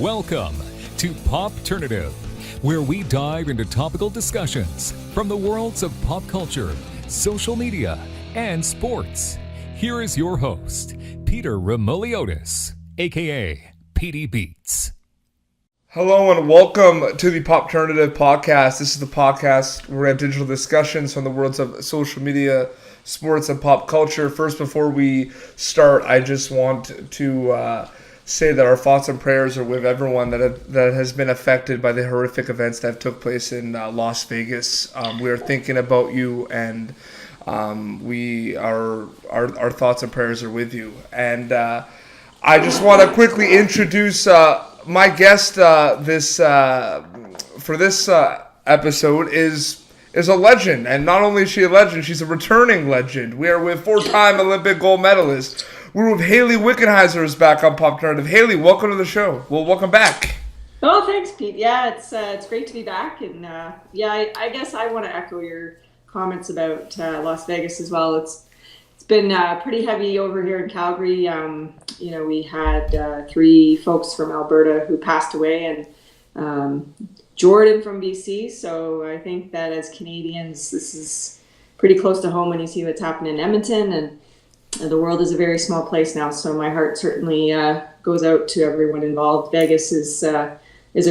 Welcome to Popternative, where we dive into topical discussions from the worlds of pop culture, social media, and sports. Here is your host, Peter Remoliotis, aka PD Beats. Hello and welcome to the Popternative podcast. This is the podcast where we have digital discussions from the worlds of social media, sports, and pop culture. First, before we start, I just want to say that our thoughts and prayers are with everyone that has been affected by the horrific events that have took place in Las Vegas. We are thinking about you, and our thoughts and prayers are with you. And I just want to quickly introduce my guest. For this episode is a legend, and not only is she a legend, she's a returning legend. We are with four-time Olympic gold medalist. We're with Hayley Wickenheiser is back on Popternative. Hayley, welcome to the show. Well, welcome back. Oh, thanks, Pete. Yeah, it's great to be back, and I guess I want to echo your comments about Las Vegas as well. It's been pretty heavy over here in Calgary. We had three folks from Alberta who passed away, and Jordan from BC. So I think that as Canadians, this is pretty close to home when you see what's happening in Edmonton, and the world is a very small place now. So my heart certainly goes out to everyone involved. Vegas is a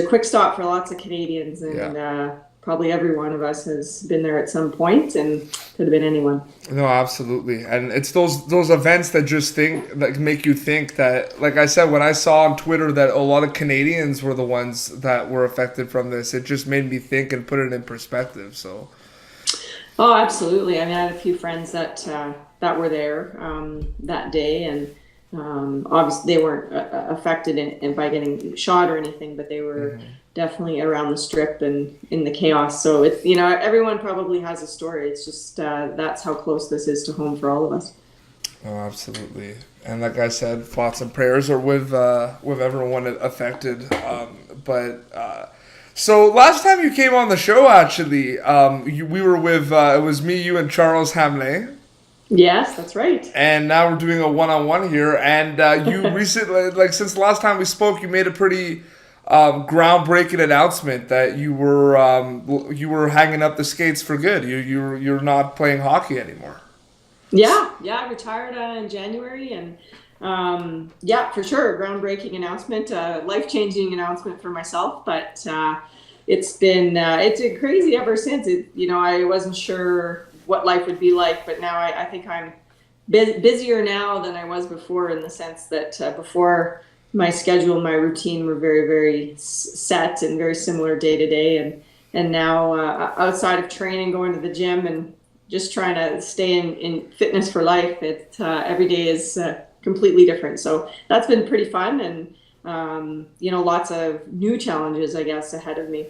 quick stop for lots of Canadians, and probably every one of us has been there at some point, and could have been anyone. No, absolutely. And it's those events that make you think that, like I said, when I saw on Twitter that a lot of Canadians were the ones that were affected from this, it just made me think and put it in perspective. So. Oh, absolutely. I mean, I had a few friends that were there that day, and obviously they weren't affected by getting shot or anything, but they were definitely around the strip and in the chaos. So it's, everyone probably has a story. It's just that's how close this is to home for all of us. Oh, absolutely. And like I said, thoughts and prayers are with everyone affected. So last time you came on the show, actually, we were with it was me, you, and Charles Hamlet. Yes, that's right. And now we're doing a one-on-one here. And you recently, since the last time we spoke, you made a pretty groundbreaking announcement that you were hanging up the skates for good. You're not playing hockey anymore. Yeah, I retired in January, and for sure, groundbreaking announcement, life-changing announcement for myself. But it's been crazy ever since. I wasn't sure what life would be like, but now I think I'm busier now than I was before, in the sense that before my schedule and my routine were very, very set and very similar day to day, and now outside of training, going to the gym and just trying to stay in fitness for life, every day is completely different. So that's been pretty fun, and lots of new challenges, I guess, ahead of me.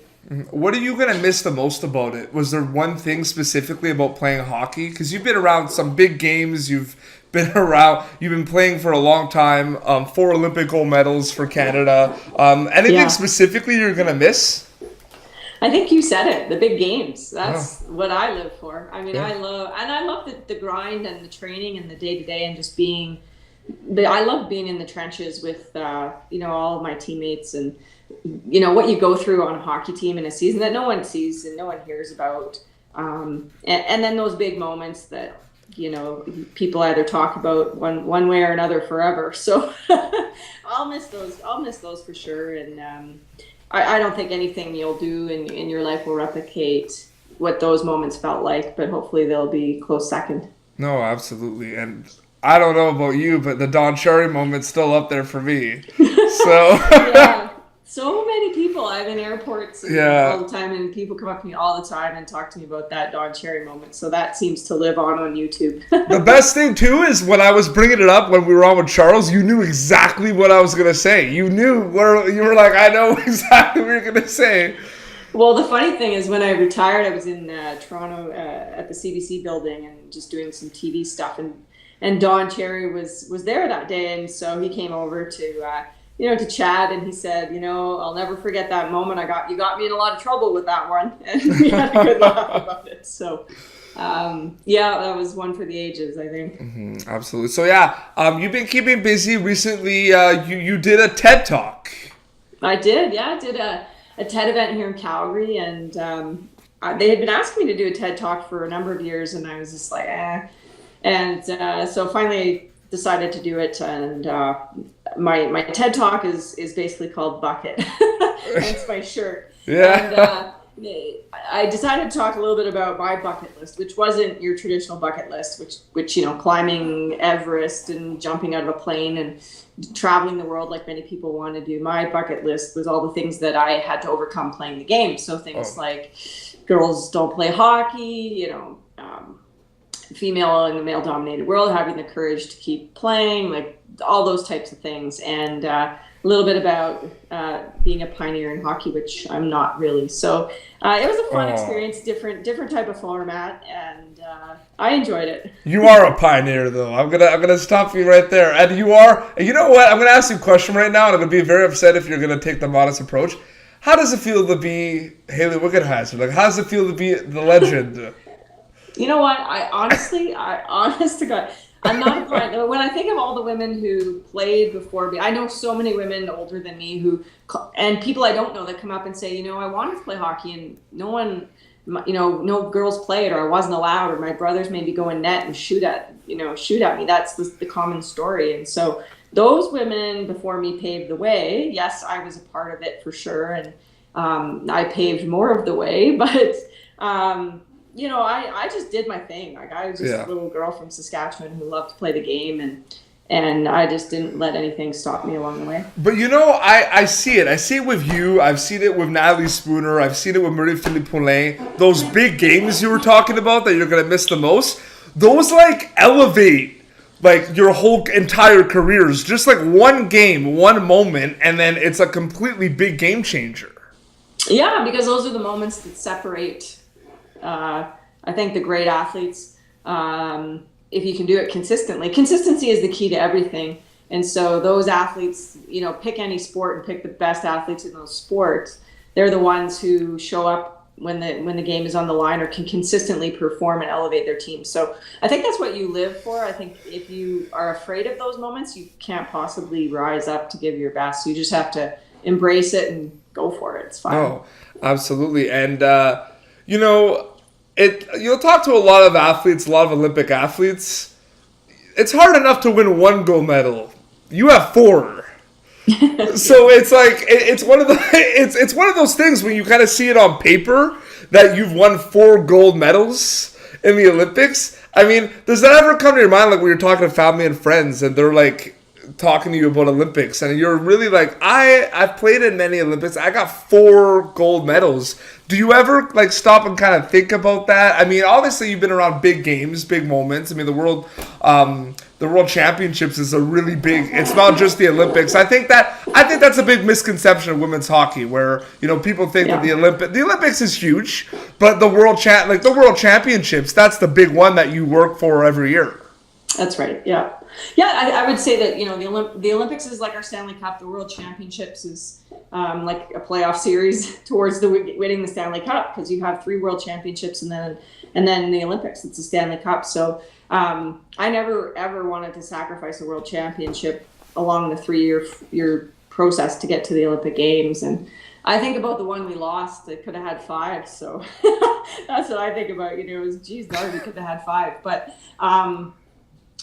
What are you going to miss the most about it? Was there one thing specifically about playing hockey? Because you've been around some big games. You've been playing for a long time. 4 Olympic gold medals for Canada. Anything specifically you're going to miss? I think you said it, the big games. That's what I live for. I mean, I love the grind and the training and the day-to-day, and just I love being in the trenches with, all of my teammates, and, what you go through on a hockey team in a season that no one sees and no one hears about. And then those big moments that, people either talk about one way or another forever. So I'll miss those for sure. And I don't think anything you'll do in your life will replicate what those moments felt like, but hopefully they'll be close second. No, absolutely. And I don't know about you, but the Don Cherry moment's still up there for me. So yeah. So many people. I'm in airports all the time, and people come up to me all the time and talk to me about that Don Cherry moment. So that seems to live on YouTube. The best thing, too, is when I was bringing it up when we were on with Charles, you knew exactly what I was going to say. You knew where you were like, I know exactly what you're going to say. Well, the funny thing is, when I retired, I was in Toronto at the CBC building and just doing some TV stuff. And Don Cherry was there that day. And so he came over to chat, and he said, I'll never forget that moment. You got me in a lot of trouble with that one. And we had a good laugh about it. So, that was one for the ages, I think. Absolutely. So, you've been keeping busy recently. You did a TED Talk. I did, yeah. I did a TED event here in Calgary, and they had been asking me to do a TED Talk for a number of years, and I was just like, eh. And so finally decided to do it, and my TED Talk is basically called Bucket. Hence my shirt. Yeah. And I decided to talk a little bit about my bucket list, which wasn't your traditional bucket list, which climbing Everest and jumping out of a plane and traveling the world like many people want to do. My bucket list was all the things that I had to overcome playing the game. So things like girls don't play hockey, female in the male-dominated world, having the courage to keep playing, like all those types of things, and a little bit about being a pioneer in hockey, which I'm not really. So it was a fun experience, different type of format, and I enjoyed it. You are a pioneer, though. I'm gonna stop you right there. And you are. You know what? I'm gonna ask you a question right now, and I'm gonna be very upset if you're gonna take the modest approach. How does it feel to be Hayley Wickenheiser? Like, how does it feel to be the legend? You know what? honest to God, I'm not a pioneer. When I think of all the women who played before me, I know so many women older than me and people I don't know that come up and say, I wanted to play hockey and no one, no girls played, or I wasn't allowed, or my brothers made me go in net and shoot at me. That's the common story. And so those women before me paved the way. Yes, I was a part of it for sure. And I paved more of the way, but I just did my thing. Like, I was just a little girl from Saskatchewan who loved to play the game, and I just didn't let anything stop me along the way. But I see it. I see it with you. I've seen it with Natalie Spooner. I've seen it with Marie-Philippe Poulin. Those big games you were talking about that you're going to miss the most, those elevate your whole entire careers. Just one game, one moment, and then it's a completely big game changer. Yeah, because those are the moments that separate I think the great athletes, if you can do it consistently. Consistency is the key to everything. And so those athletes, pick any sport and pick the best athletes in those sports. They're the ones who show up when the game is on the line, or can consistently perform and elevate their team. So I think that's what you live for. I think if you are afraid of those moments, you can't possibly rise up to give your best. You just have to embrace it and go for it. It's fine. Oh, absolutely. And, you'll talk to a lot of athletes, a lot of Olympic athletes. It's hard enough to win one gold medal. You have 4. So it's one of those things when you kind of see it on paper that you've won 4 gold medals in the Olympics. I mean, does that ever come to your mind, when you're talking to family and friends and they're talking to you about Olympics, and you're really I've played in many Olympics. I got 4 gold medals. Do you ever stop and kind of think about that? I mean, obviously you've been around big games, big moments. I mean, the World Championships is a really big. It's not just the Olympics. I think that's a big misconception of women's hockey, where people think that the Olympics is huge, but the World Championships, that's the big one that you work for every year. That's right. Yeah. I would say that the Olympics is like our Stanley Cup. The World Championships is like a playoff series towards winning the Stanley Cup, because you have 3 World Championships and then the Olympics. It's a Stanley Cup. So I never ever wanted to sacrifice a World Championship along the 3-year process to get to the Olympic Games. And I think about the one we lost. It could have had 5. So that's what I think about. It was, geez, darn, we could have had 5. But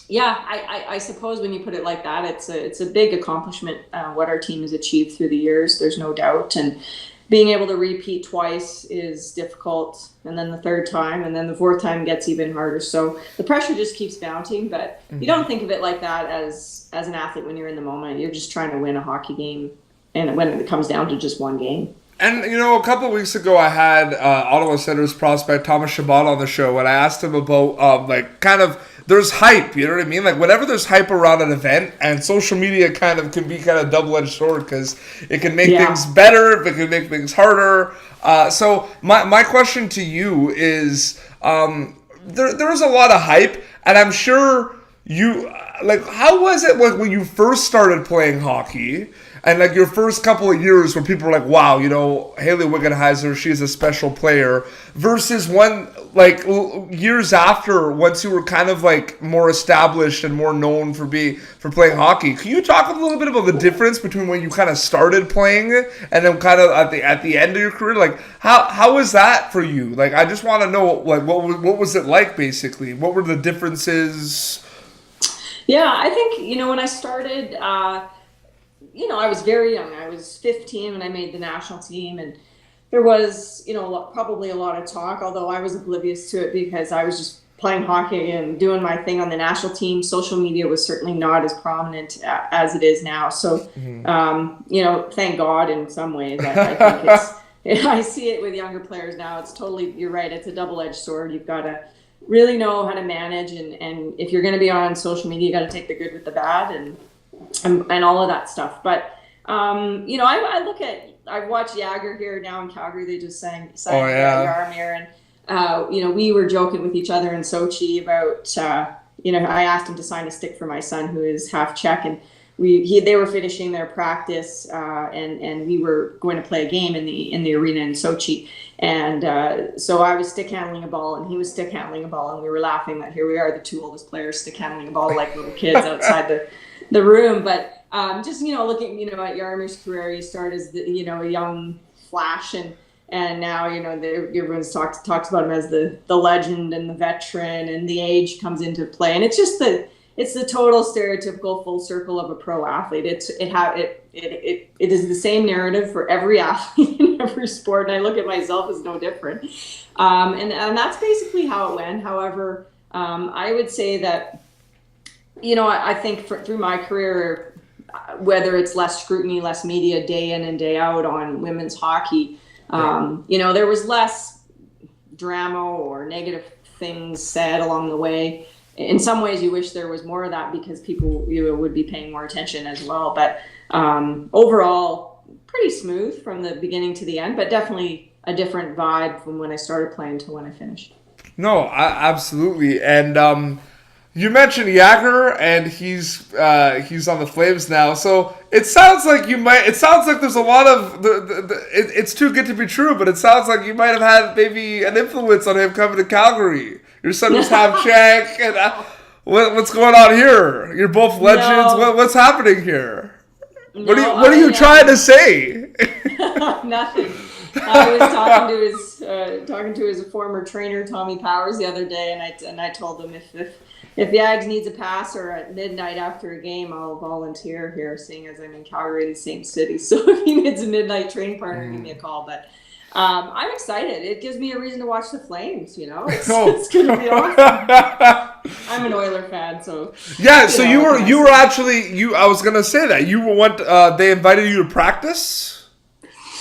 I suppose when you put it like that, it's a big accomplishment, what our team has achieved through the years. There's no doubt. And being able to repeat twice is difficult. And then the 3rd time, and then the 4th time gets even harder. So the pressure just keeps mounting. But you don't think of it like that as an athlete when you're in the moment. You're just trying to win a hockey game. And when it comes down to just one game. And, a couple of weeks ago, I had Ottawa Senators prospect Thomas Chabot on the show, and I asked him about, there's hype, you know what I mean? Whenever there's hype around an event, and social media can be double-edged sword, because it can make things better, it can make things harder. So my question to you is, there was a lot of hype, and I'm sure you, how was it when you first started playing hockey? and like your first couple of years where people were like, wow, you know, Hayley Wickenheiser, she's a special player, versus one like years after, once you were kind of like more established and more known for playing hockey. Can you talk a little bit about the difference between when you kind of started playing and then kind of at the end of your career? Like how was that for you? Like I just want to know, like what was it like basically? What were the differences? Yeah, I think, you know, when I started, you know, I was very young. I was 15 when I made the national team, and there was, you know, probably a lot of talk, although I was oblivious to it because I was just playing hockey and doing my thing on the national team. Social media was certainly not as prominent as it is now. So, you know, thank God in some ways. I think I see it with younger players now. It's totally, you're right, it's a double-edged sword. You've got to really know how to manage, and if you're going to be on social media, you got to take the good with the bad and all of that stuff. But you know, I watch Youre here now in Calgary. They just signed Jaromir, and you know, we were joking with each other in Sochi about you know, I asked him to sign a stick for my son who is half Czech, and they were finishing their practice, and we were going to play a game in the arena in Sochi, and so I was stick handling a ball and he was stick handling a ball, and we were laughing that here we are, the two oldest players stick handling a ball like little kids outside the room. But just, you know, looking, you know, at Yaromir's career, he started as you know, a young flash, and now, you know, everyone's talks about him as the legend and the veteran, and the age comes into play, and it's just it's the total stereotypical full circle of a pro athlete. It is the same narrative for every athlete in every sport, and I look at myself as no different. And that's basically how it went. However, I would say that, you know, I think through my career, whether it's less scrutiny, less media day in and day out on women's hockey, you know, there was less drama or negative things said along the way. In some ways, you wish there was more of that because people, you know, would be paying more attention as well. But overall, pretty smooth from the beginning to the end, but definitely a different vibe from when I started playing to when I finished. No, absolutely. And you mentioned Youre, and he's on the Flames now. So it sounds like there's a lot of it's too good to be true, but it sounds like you might have had maybe an influence on him coming to Calgary. Your son was half Czech, and what's going on here? You're both legends. No. What's happening here? No, what are you trying to say? Nothing. I was talking to his former trainer Tommy Powers the other day, and I told him if Yags needs a passer at midnight after a game, I'll volunteer here, seeing as I'm in Calgary in the same city. So if he needs a midnight training partner, give me a call. But I'm excited. It gives me a reason to watch the Flames, you know. It's going to be awesome. I'm an Oiler fan, so... Yeah, so you were actually... I was going to say that. You went... they invited you to practice?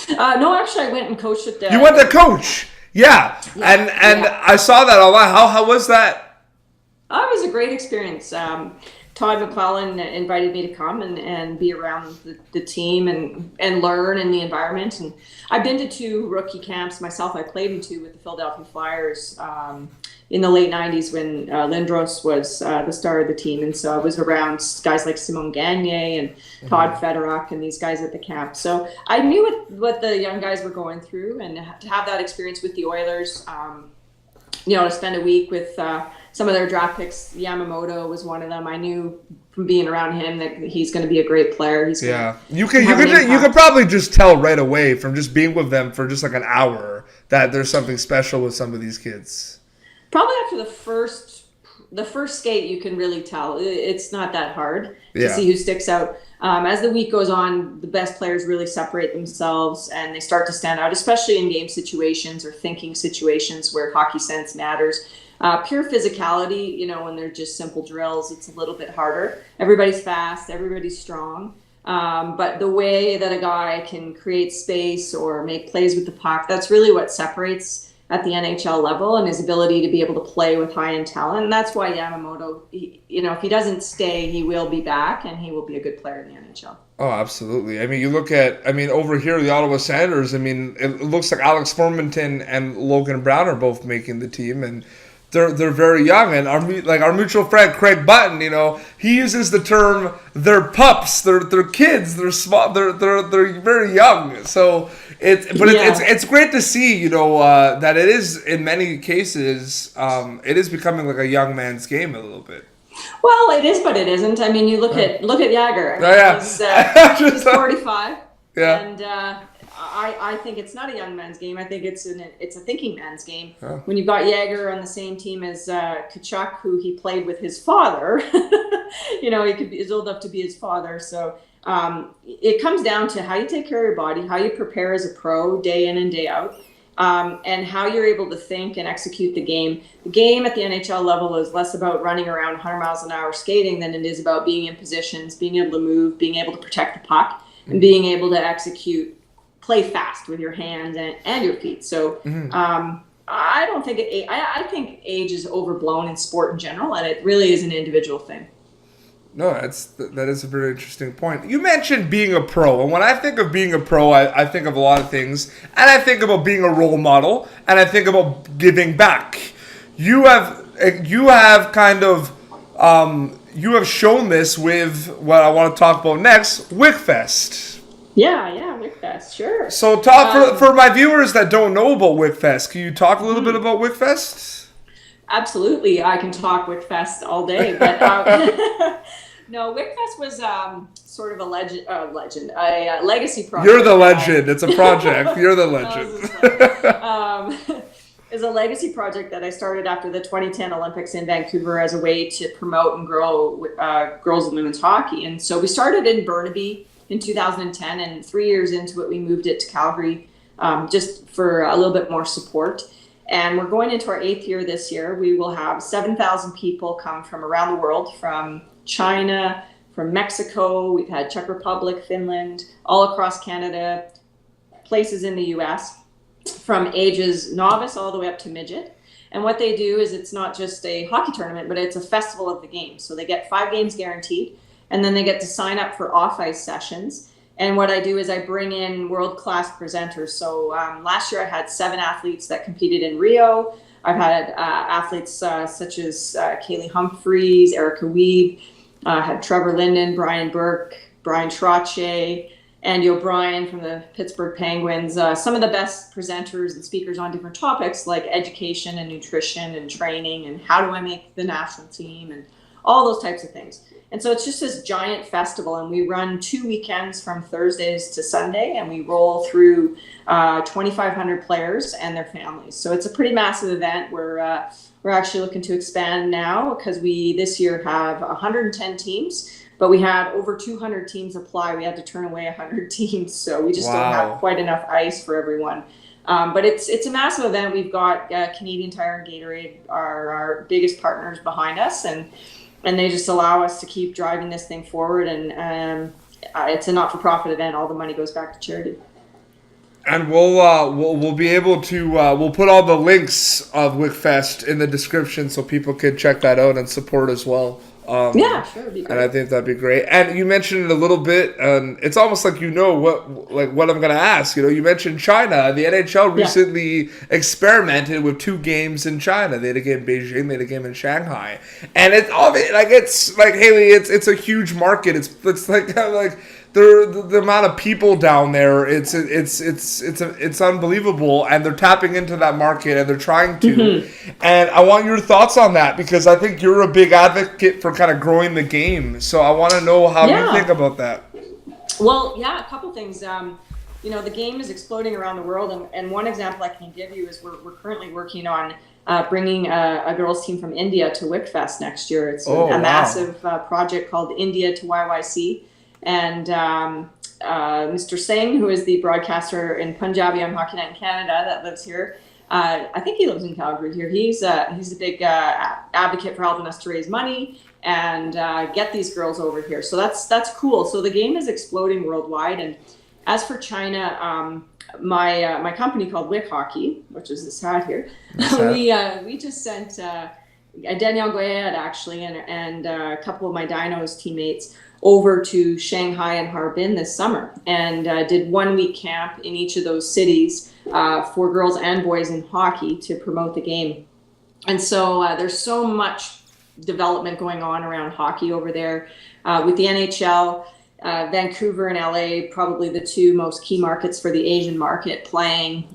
No, actually, I went and coached at the... You went to coach? Yeah. And I saw that a lot. How was that? It was a great experience. Todd McClellan invited me to come and be around the team and learn in the environment. And I've been to 2 rookie camps myself. I played in 2 with the Philadelphia Flyers in the late 90s when Lindros was the star of the team. And so I was around guys like Simon Gagner and Todd Federock and these guys at the camp. So I knew what the young guys were going through, and to have that experience with the Oilers, you know, to spend a week with some of their draft picks. Yamamoto was one of them. I knew from being around him that he's going to be a great player. You could probably just tell right away from just being with them for just like an hour that there's something special with some of these kids. Probably after the first skate, you can really tell. It's not that hard to see who sticks out. As the week goes on, the best players really separate themselves and they start to stand out, especially in game situations or thinking situations where hockey sense matters. Pure physicality, you know, when they're just simple drills, it's a little bit harder. Everybody's fast, everybody's strong. But the way that a guy can create space or make plays with the puck, that's really what separates at the NHL level, and his ability to be able to play with high-end talent. And that's why Yamamoto, you know, if he doesn't stay, he will be back and he will be a good player in the NHL. Oh, absolutely. I mean, you look at, over here, the Ottawa Senators, it looks like Alex Formenton and Logan Brown are both making the team. And they're very young, and our mutual friend Craig Button, he uses the term they're pups, they're kids, they're small, they're very young. So it's great to see that it is in many cases it is becoming like a young man's game a little bit. Well, it is, but it isn't. I mean, you look at Youre. He's 45. Yeah. And I think it's not a young man's game. I think it's a thinking man's game. Oh. When you've got Youre on the same team as Tkachuk, who he played with his father, he's old enough to be his father. So it comes down to how you take care of your body, how you prepare as a pro day in and day out. And how you're able to think and execute the game. The game at the NHL level is less about running around 100 miles an hour skating than it is about being in positions, being able to move, being able to protect the puck, and being able to play fast with your hands and your feet. So I don't think I think age is overblown in sport in general, and it really is an individual thing. No, that is a very interesting point. You mentioned being a pro, and when I think of being a pro, I think of a lot of things, and I think about being a role model, and I think about giving back. You have shown this with what I want to talk about next, Wickfest. Yeah, Wickfest, sure. So talk for my viewers that don't know about Wickfest. Can you talk a little bit about Wickfest? Absolutely, I can talk Wickfest all day, but. No, Wickfest was sort of a legacy project. You're the legend. It's a project. You're the legend. It's a legacy project that I started after the 2010 Olympics in Vancouver as a way to promote and grow girls and women's hockey. And so we started in Burnaby in 2010, and 3 years into it, we moved it to Calgary just for a little bit more support. And we're going into our 8th year this year. We will have 7,000 people come from around the world, from China, from Mexico. We've had Czech Republic, Finland, all across Canada, places in the US, from ages novice all the way up to midget. And what they do is it's not just a hockey tournament, but it's a festival of the game. So they get 5 games guaranteed, and then they get to sign up for off-ice sessions. And what I do is I bring in world-class presenters. So last year I had 7 athletes that competed in Rio. I've had athletes such as Kaylee Humphries, Erica Weeb, had Trevor Linden, Brian Burke, Brian Trottier, Andy O'Brien from the Pittsburgh Penguins. Some of the best presenters and speakers on different topics like education and nutrition and training and how do I make the national team and all those types of things. And so it's just this giant festival, and we run 2 weekends from Thursdays to Sunday, and we roll through 2,500 players and their families. So it's a pretty massive event. We're actually looking to expand now because we this year have 110 teams, but we had over 200 teams apply. We had to turn away 100 teams, so we just don't have quite enough ice for everyone. But it's a massive event. We've got Canadian Tire and Gatorade, our biggest partners behind us, and they just allow us to keep driving this thing forward. And it's a not-for-profit event. All the money goes back to charity. And we'll be able to we'll put all the links of Wickfest in the description so people can check that out and support as well. Yeah, sure, it'd be great. And I think that'd be great. And you mentioned it a little bit, and it's almost like what I'm going to ask. You mentioned China. The NHL recently experimented with 2 games in China. They had a game in Beijing, they had a game in Shanghai, and it's like Hayley. It's a huge market. It's like the amount of people down there. It's unbelievable, and they're tapping into that market, and they're trying to. Mm-hmm. And I want your thoughts on that because I think you're a big advocate for kind of growing the game. So I want to know how you think about that. Well, a couple things. The game is exploding around the world, and one example I can give you is we're currently working on bringing a girls team from India to Wickfest next year. It's a massive project called India to YYC. And Mr. Singh, who is the broadcaster in Punjabi on Hockey Night in Canada that lives here, I think he lives in Calgary here. He's a big advocate for helping us to raise money and get these girls over here. So that's cool. So the game is exploding worldwide. And as for China, my company called Wick Hockey, which is this hat here, we just sent Danielle Goyette actually and a couple of my Dinos teammates over to Shanghai and Harbin this summer and did 1 week camp in each of those cities for girls and boys in hockey to promote the game. And so there's so much development going on around hockey over there. With the NHL, Vancouver and LA, probably the two most key markets for the Asian market playing.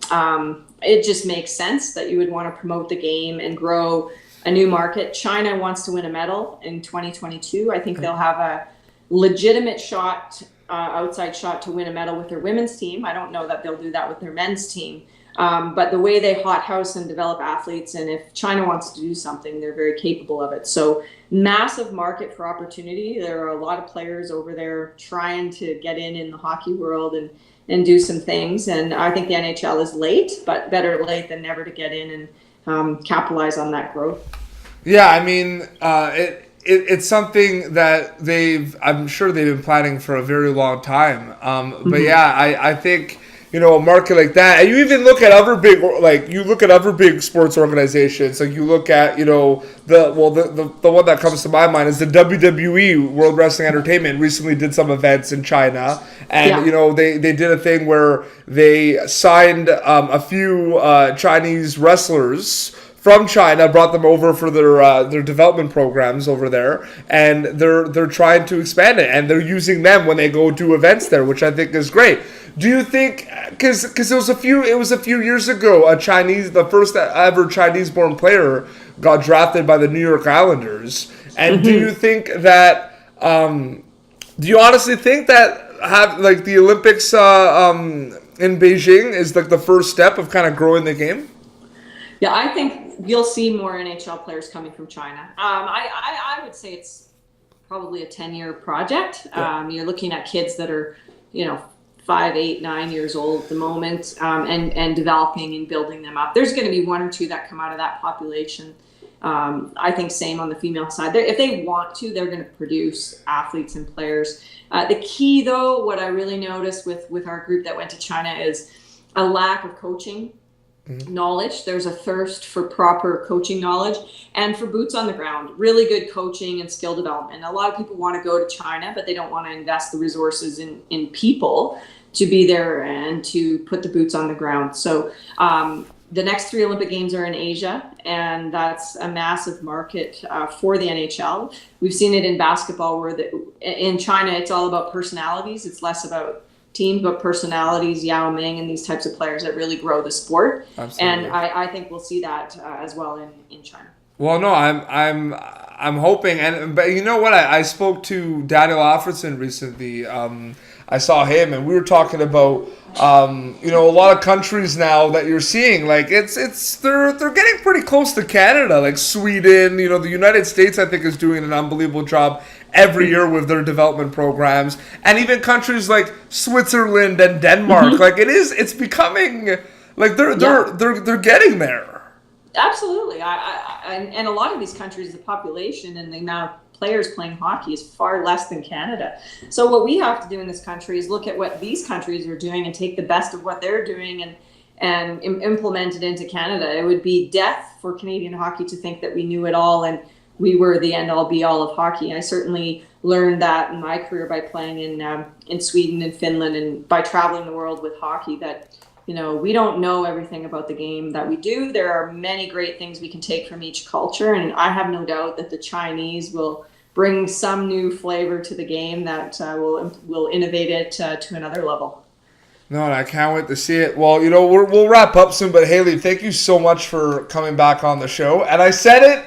It just makes sense that you would want to promote the game and grow a new market. China wants to win a medal in 2022. I think they'll have a legitimate shot, outside shot to win a medal with their women's team. I don't know that they'll do that with their men's team. But the way they hothouse and develop athletes, and if China wants to do something, they're very capable of it. So massive market for opportunity. There are a lot of players over there trying to get in the hockey world and do some things. And I think the NHL is late, but better late than never to get in and capitalize on that growth. Yeah, I mean, it's something that I'm sure they've been planning for a very long time. But yeah, I think, you know, a market like that, and you even look at other big sports organizations. Like you look at, you know, the one that comes to my mind is the WWE, World Wrestling Entertainment, recently did some events in China, and you know they did a thing where they signed a few Chinese wrestlers from China, brought them over for their development programs over there, and they're trying to expand it, and they're using them when they go do events there, which I think is great. Do you think, because it was a few years ago, the first ever Chinese-born player got drafted by the New York Islanders, and do you think that, do you honestly think that the Olympics in Beijing is like the first step of kind of growing the game? Yeah, I think you'll see more NHL players coming from China. I would say it's probably a 10-year project. You're looking at kids that are, you know, 5, 8, 9 years old at the moment, and developing and building them up. There's going to be one or two that come out of that population. I think same on the female side. If they want to, they're going to produce athletes and players. The key, though, what I really noticed with our group that went to China is a lack of coaching knowledge. There's a thirst for proper coaching knowledge and for boots on the ground, really good coaching and skill development. A lot of people want to go to China, but they don't want to invest the resources in people to be there and to put the boots on the ground. So the next 3 Olympic Games are in Asia, and that's a massive market for the NHL. We've seen it in basketball where in China, it's all about personalities. It's less about teams, but personalities, Yao Ming and these types of players that really grow the sport. Absolutely. And I think we'll see that as well in China. Well, no, I'm hoping, but you know what? I spoke to Daniel Alfredson recently. I saw him, and we were talking about you know, a lot of countries now that you're seeing, like they're getting pretty close to Canada, like Sweden. You know, the United States I think is doing an unbelievable job every year with their development programs, and even countries like Switzerland and Denmark. Like it's becoming like they're getting there. Absolutely, and a lot of these countries, the population and the amount of players playing hockey is far less than Canada. So what we have to do in this country is look at what these countries are doing and take the best of what they're doing and implement it into Canada. It would be death for Canadian hockey to think that we knew it all and we were the end-all be-all of hockey. I certainly learned that in my career by playing in Sweden and Finland and by traveling the world with hockey, that, you know, we don't know everything about the game that we do. There are many great things we can take from each culture, and I have no doubt that the Chinese will bring some new flavor to the game that will innovate it to another level. No, and I can't wait to see it. Well, you know, we'll wrap up soon, but Hayley, thank you so much for coming back on the show. And I said it,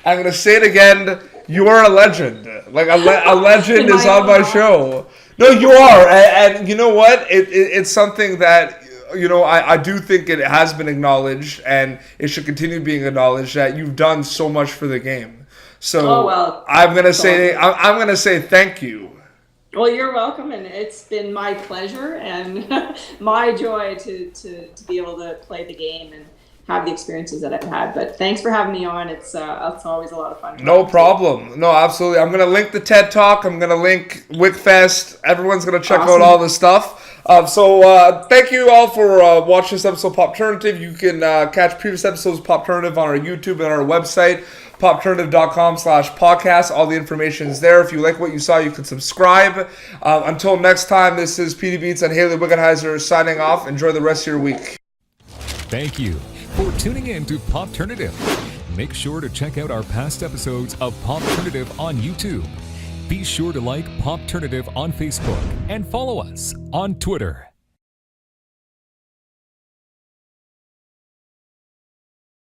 I'm going to say it again, you are a legend. Like a legend is on my show. No, you are. And you know what? It's something that, you know, I do think it has been acknowledged, and it should continue being acknowledged that you've done so much for the game. So I'm gonna say thank you. Well, you're welcome, and it's been my pleasure and my joy to be able to play the game and have the experiences that I've had. But thanks for having me on. It's always a lot of fun. No problem. No, absolutely. I'm gonna link the TED Talk. I'm gonna link Wickfest. Everyone's gonna check out all this stuff. So thank you all for watching this episode of Popternative. You can catch previous episodes of Popternative on our YouTube and our website, popternative.com/podcast. All the information is there. If you like what you saw, you can subscribe. Until next time, this is PD Beats and Hayley Wickenheiser signing off. Enjoy the rest of your week. Thank you for tuning in to Popternative. make sure to check out our past episodes of Popternative on YouTube. Be sure to like Popternative on Facebook and follow us on Twitter.